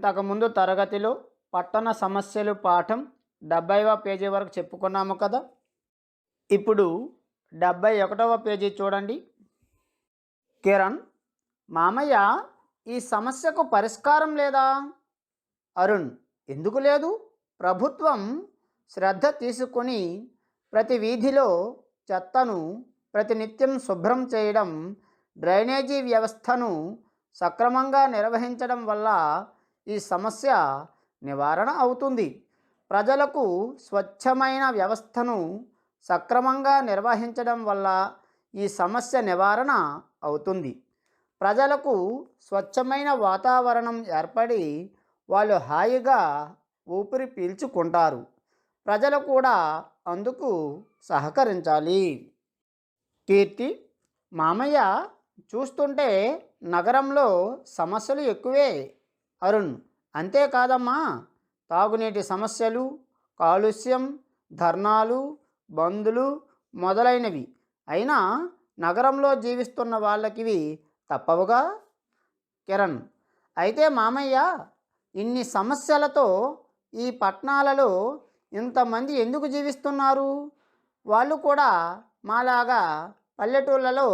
ఇంతకుముందు తరగతిలో పట్టణ సమస్యలు పాఠం 70వ పేజీ వరకు చెప్పుకున్నాము కదా. ఇప్పుడు 71వ పేజీ చూడండి. కిరణ్, మామయ్య, ఈ సమస్యకు పరిష్కారం లేదా? అరుణ్, ఎందుకు లేదు? ప్రభుత్వం శ్రద్ధ తీసుకొని ప్రతి వీధిలో చెత్తను ప్రతినిత్యం శుభ్రం చేయడం, డ్రైనేజీ వ్యవస్థను సక్రమంగా నిర్వహించడం వల్ల ఈ సమస్య నివారణ అవుతుంది. ప్రజలకు స్వచ్ఛమైన వ్యవస్థను సక్రమంగా నిర్వహించడం వల్ల ఈ సమస్య నివారణ అవుతుంది. ప్రజలకు స్వచ్ఛమైన వాతావరణం ఏర్పడి వాళ్ళు హాయిగా ఊపిరి పీల్చుకుంటారు. ప్రజలు కూడా అందుకు సహకరించాలి. కీర్తి, మామయ్య, చూస్తుంటే నగరంలో సమస్యలు ఎక్కువే. అరుణ్, అంతేకాదమ్మా, తాగునీటి సమస్యలు, కాలుష్యం, ధర్నాలు, బందులు మొదలైనవి. అయినా నగరంలో జీవిస్తున్న వాళ్ళకివి తప్పవుగా. కిరణ్, అయితే మామయ్య, ఇన్ని సమస్యలతో ఈ పట్టణాలలో ఇంతమంది ఎందుకు జీవిస్తున్నారు? వాళ్ళు కూడా మాలాగా పల్లెటూళ్ళలో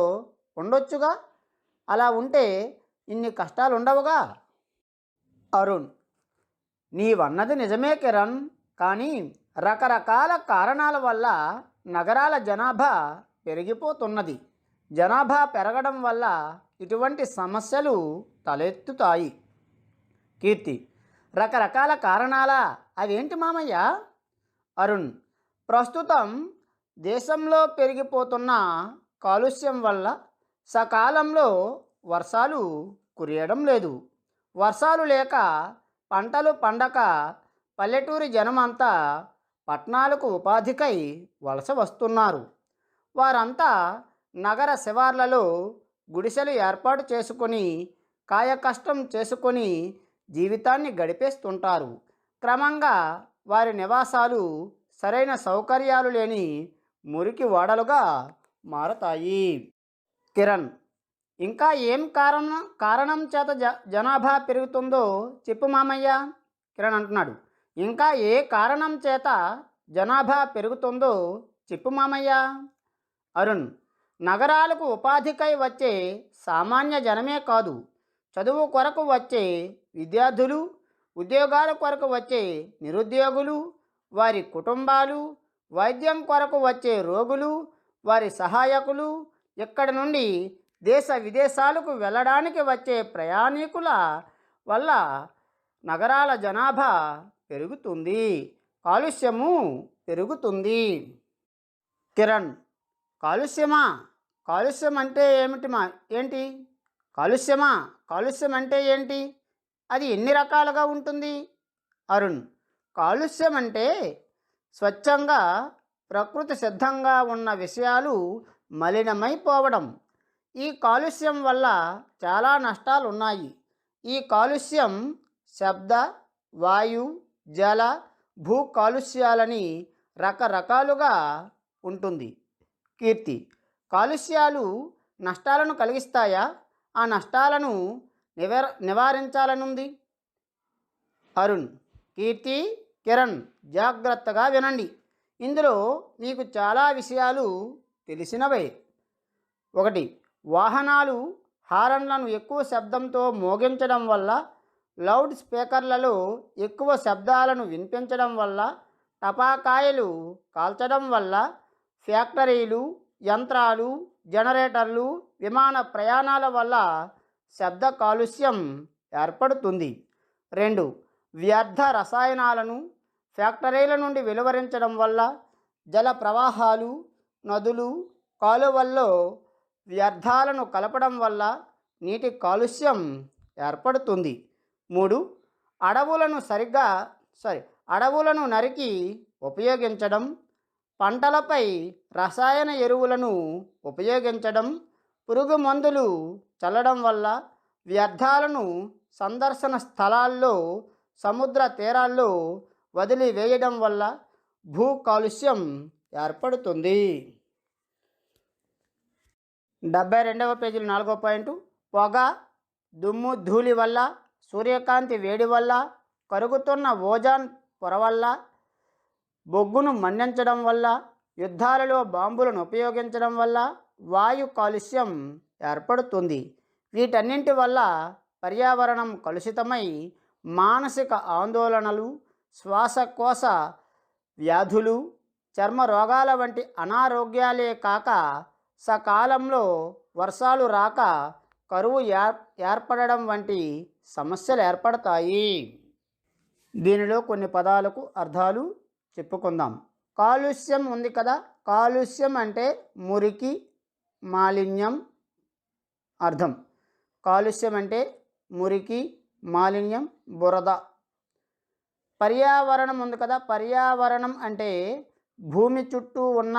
ఉండొచ్చుగా. అలా ఉంటే ఇన్ని కష్టాలు ఉండవుగా. అరుణ్, నీవన్నది నిజమే కిరణ్, కానీ రకరకాల కారణాల వల్ల నగరాల జనాభా పెరిగిపోతున్నది. జనాభా పెరగడం వల్ల ఇటువంటి సమస్యలు తలెత్తుతాయి. కీర్తి, రకరకాల కారణాలా? అవేంటి మామయ్య? అరుణ్, ప్రస్తుతం దేశంలో పెరిగిపోతున్న కాలుష్యం వల్ల సకాలంలో వర్షాలు కురియడం లేదు. వర్షాలు లేక పంటలు పండక పల్లెటూరి జనమంతా పట్టణాలకు ఉపాధికై వలస వస్తున్నారు. వారంతా నగర శివార్లలో గుడిసెలు ఏర్పాటు చేసుకొని కాయకష్టం చేసుకొని జీవితాన్ని గడిపేస్తుంటారు. క్రమంగా వారి నివాసాలు సరైన సౌకర్యాలు లేని మురికి వాడలుగా మారతాయి. కిరణ్, ఇంకా ఏం కారణం చేత జనాభా పెరుగుతుందో చెప్పు మామయ్య. కిరణ్ అంటున్నాడు, ఇంకా ఏ కారణం చేత జనాభా పెరుగుతుందో చెప్పు మామయ్య. అరుణ్, నగరాలకు ఉపాధికై వచ్చే సామాన్య జనమే కాదు, చదువు కొరకు వచ్చే విద్యార్థులు, ఉద్యోగాల కొరకు వచ్చే నిరుద్యోగులు, వారి కుటుంబాలు, వైద్యం కొరకు వచ్చే రోగులు, వారి సహాయకులు, ఇక్కడి నుండి దేశ విదేశాలకు వెళ్ళడానికి వచ్చే ప్రయాణికుల వల్ల నగరాల జనాభా పెరుగుతుంది, కాలుష్యము పెరుగుతుంది. కిరణ్, కాలుష్యమా? కాలుష్యం అంటే ఏంటి? కాలుష్యం అంటే ఏంటి? అది ఎన్ని రకాలుగా ఉంటుంది? అరుణ్, కాలుష్యం అంటే స్వచ్ఛంగా ప్రకృతి సిద్ధంగా ఉన్న విషయాలు మలినమైపోవడం. ఈ కాలుష్యం వల్ల చాలా నష్టాలు ఉన్నాయి. ఈ కాలుష్యం శబ్ద, వాయు, జల, భూ కాలుష్యాలని రకరకాలుగా ఉంటుంది. కీర్తి, కాలుష్యాలు నష్టాలను కలిగిస్తాయా? ఆ నష్టాలను నివారించాలనుంది. అరుణ్, కీర్తి, కిరణ్, జాగ్రత్తగా వినండి. ఇందులో మీకు చాలా విషయాలు తెలిసినవే. 1. వాహనాలు హారన్లను ఎక్కువ శబ్దంతో మోగించడం వల్ల, లౌడ్ స్పీకర్లలో ఎక్కువ శబ్దాలను వినిపించడం వల్ల, టపాకాయలు కాల్చడం వల్ల, ఫ్యాక్టరీలు, యంత్రాలు, జనరేటర్లు, విమాన ప్రయాణాల వల్ల శబ్ద కాలుష్యం ఏర్పడుతుంది. 2. వ్యర్థ రసాయనాలను ఫ్యాక్టరీల నుండి వెలువరించడం వల్ల జల ప్రవాహాలు, నదులు, కాలువల్లో వ్యర్థాలను కలపడం వల్ల నీటి కాలుష్యం ఏర్పడుతుంది. 3. అడవులను నరికి ఉపయోగించడం, పంటలపై రసాయన ఎరువులను ఉపయోగించడం, పురుగు మందులు చల్లడం వల్ల, వ్యర్థాలను సందర్శన స్థలాల్లో, సముద్ర తీరాల్లో వదిలివేయడం వల్ల భూ కాలుష్యం ఏర్పడుతుంది. 72వ పేజీలో 4వ పాయింట్, పొగ, దుమ్ము, ధూళి వల్ల సూర్యకాంతి వేడి వల్ల, కరుగుతున్న ఓజోన్ పొర వల్ల, బొగ్గును మండించడం వల్ల, యుద్ధాలలో బాంబులను ఉపయోగించడం వల్ల వాయు కాలుష్యం ఏర్పడుతుంది. వీటన్నింటి వల్ల పర్యావరణం కలుషితమై మానసిక ఆందోళనలు, శ్వాసకోశ వ్యాధులు, చర్మ రోగాల వంటి అనారోగ్యాలే కాక సకాలంలో వర్షాలు రాక కరువు ఏర్పడడం వంటి సమస్యలు ఏర్పడతాయి. దీనిలో కొన్ని పదాలకు అర్థాలు చెప్పుకుందాం. కాలుష్యం ఉంది కదా, కాలుష్యం అంటే మురికి, మాలిన్యం. అర్థం: కాలుష్యం అంటే మురికి, మాలిన్యం, బురద. పర్యావరణం ఉంది కదా, పర్యావరణం అంటే భూమి చుట్టూ ఉన్న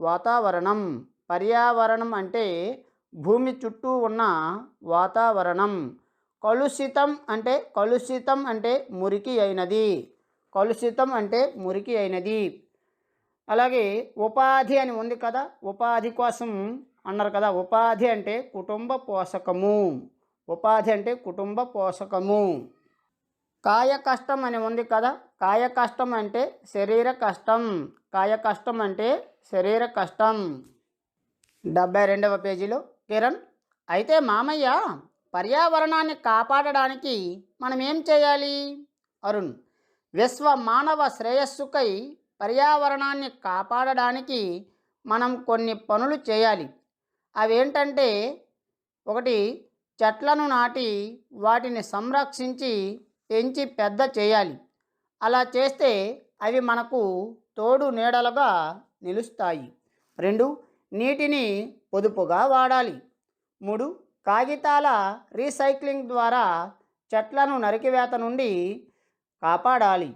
వాతావరణం. పర్యావరణం అంటే భూమి చుట్టూ ఉన్న వాతావరణం. కలుషితం అంటే మురికి అయినది. కలుషితం అంటే మురికి అయినది. అలాగే ఉపాధి అని ఉంది కదా, ఉపాధి కోసం అన్నారు కదా, ఉపాధి అంటే కుటుంబ పోషకము. ఉపాధి అంటే కుటుంబ పోషకము. కాయ కష్టం అని ఉంది కదా, కాయ కష్టం అంటే శరీర కష్టం. కాయ కష్టం అంటే శరీర కష్టం. 72వ పేజీలో కిరణ్, అయితే మామయ్య, పర్యావరణాన్ని కాపాడడానికి మనం ఏం చేయాలి? అరుణ్, విశ్వ మానవ శ్రేయస్సుకై పర్యావరణాన్ని కాపాడడానికి మనం కొన్ని పనులు చేయాలి. అవేంటంటే, 1, చెట్లను నాటి వాటిని సంరక్షించి పెంచి పెద్ద చేయాలి. అలా చేస్తే అవి మనకు తోడు నీడలుగా నిలుస్తాయి. 2, నీటిని పొదుపుగా వాడాలి. 3, కాగితాల రీసైక్లింగ్ ద్వారా చెట్లను నరికివేత నుండి కాపాడాలి.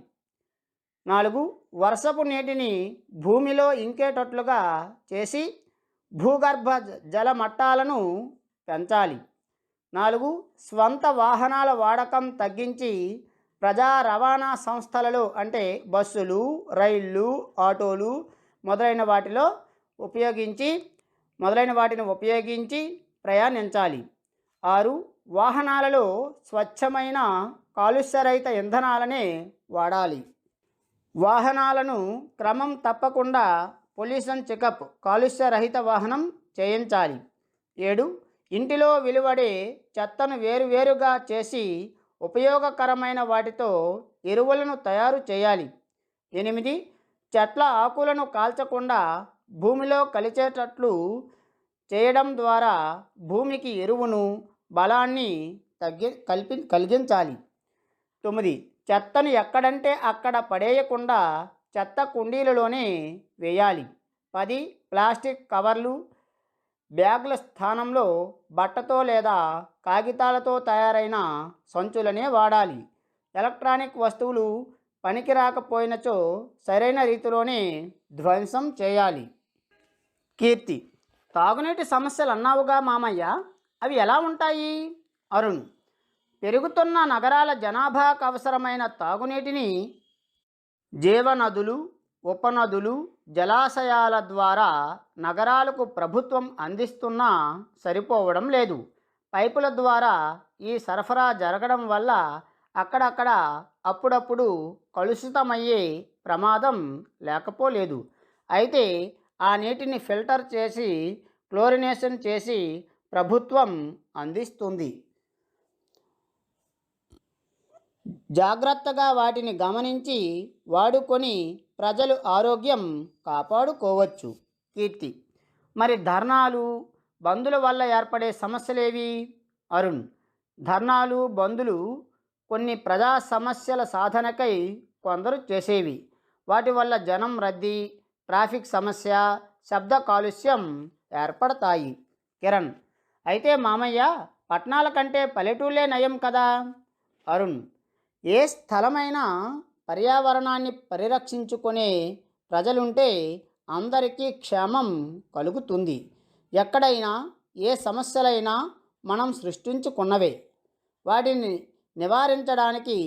4, వర్షపు నీటిని భూమిలో ఇంకేటట్లుగా చేసి భూగర్భ జల మట్టాలను పెంచాలి. 4, స్వంత వాహనాల వాడకం తగ్గించి ప్రజా రవాణా సంస్థలలో అంటే బస్సులు, రైళ్ళు, ఆటోలు మొదలైన వాటిని ఉపయోగించి ప్రయాణించాలి. 6, వాహనాలలో స్వచ్ఛమైన కాలుష్యరహిత ఇంధనాలనే వాడాలి. వాహనాలను క్రమం తప్పకుండా పొల్యూషన్ చెకప్, కాలుష్యరహిత వాహనం చేయించాలి. 7, ఇంటిలో వెలువడే చెత్తను వేరువేరుగా చేసి ఉపయోగకరమైన వాటితో ఎరువులను తయారు చేయాలి. 8, చెట్ల ఆకులను కాల్చకుండా భూమిలో కలిచేటట్లు చేయడం ద్వారా భూమికి ఎరువును, బలాన్ని కలిగించాలి. 9, చెత్తను ఎక్కడంటే అక్కడ పడేయకుండా చెత్త కుండీలలోనే వేయాలి. 10, ప్లాస్టిక్ కవర్లు, బ్యాగుల స్థానంలో బట్టతో లేదా కాగితాలతో తయారైన సంచులనే వాడాలి. ఎలక్ట్రానిక్ వస్తువులు పనికి రాకపోయినచో సరైన రీతిలోనే ధ్వంసం చేయాలి. కీర్తి, తాగునీటి సమస్యలు అన్నావుగా మామయ్య, అవి ఎలా ఉంటాయి? అరుణ్, పెరుగుతున్న నగరాల జనాభాకు అవసరమైన తాగునీటిని జీవనదులు, ఉపనదులు, జలాశయాల ద్వారా నగరాలకు ప్రభుత్వం అందిస్తున్నా సరిపోవడం లేదు. పైపుల ద్వారా ఈ సరఫరా జరగడం వల్ల అక్కడక్కడ అప్పుడప్పుడు కలుషితమయ్యే ప్రమాదం లేకపోలేదు. అయితే ఆ నీటిని ఫిల్టర్ చేసి క్లోరినేషన్ చేసి ప్రభుత్వం అందిస్తుంది. జాగ్రత్తగా వాటిని గమనించి వాడుకొని ప్రజలు ఆరోగ్యం కాపాడుకోవచ్చు. కీర్తి, మరి ధర్నాలు, బందుల వల్ల ఏర్పడే సమస్యలేవి? అరుణ్, ధర్నాలు, బందులు కొన్ని ప్రజా సమస్యల సాధనకై కొందరు చేసేవి. వాటి వల్ల జనం రద్దీ, ట్రాఫిక్ సమస్య, శబ్ద కాలుష్యం ఏర్పడతాయి. కిరణ్, అయితే మామయ్య, పట్టణాల కంటే పల్లెటూళ్ళే నయం కదా? అరుణ్, ఏ స్థలమైనా పర్యావరణాన్ని పరిరక్షించుకునే ప్రజలుంటే అందరికీ క్షేమం కలుగుతుంది. ఎక్కడైనా ఏ సమస్యలైనా మనం సృష్టించుకున్నవే. వాటిని నివారించడానికి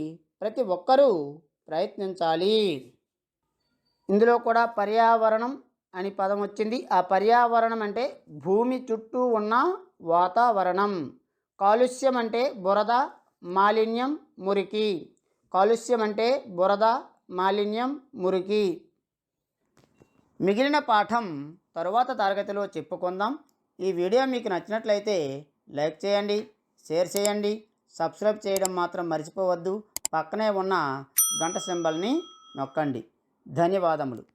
ప్రతి ఒక్కరూ ప్రయత్నించాలి. ఇందులో కూడా పర్యావరణం అని పదం వచ్చింది. ఆ పర్యావరణం అంటే భూమి చుట్టూ ఉన్న వాతావరణం. కాలుష్యం అంటే బురద, మాలిన్యం, మురికి. కాలుష్యం అంటే బురద, మాలిన్యం, మురికి. మిగిలిన పాఠం తరువాత తరగతిలో చెప్పుకుందాం. ఈ వీడియో మీకు నచ్చినట్లయితే లైక్ చేయండి, షేర్ చేయండి, సబ్స్క్రైబ్ చేయడం మాత్రం మర్చిపోవద్దు. పక్కనే ఉన్న గంట సింబల్ని నొక్కండి. ధన్యవాదములు.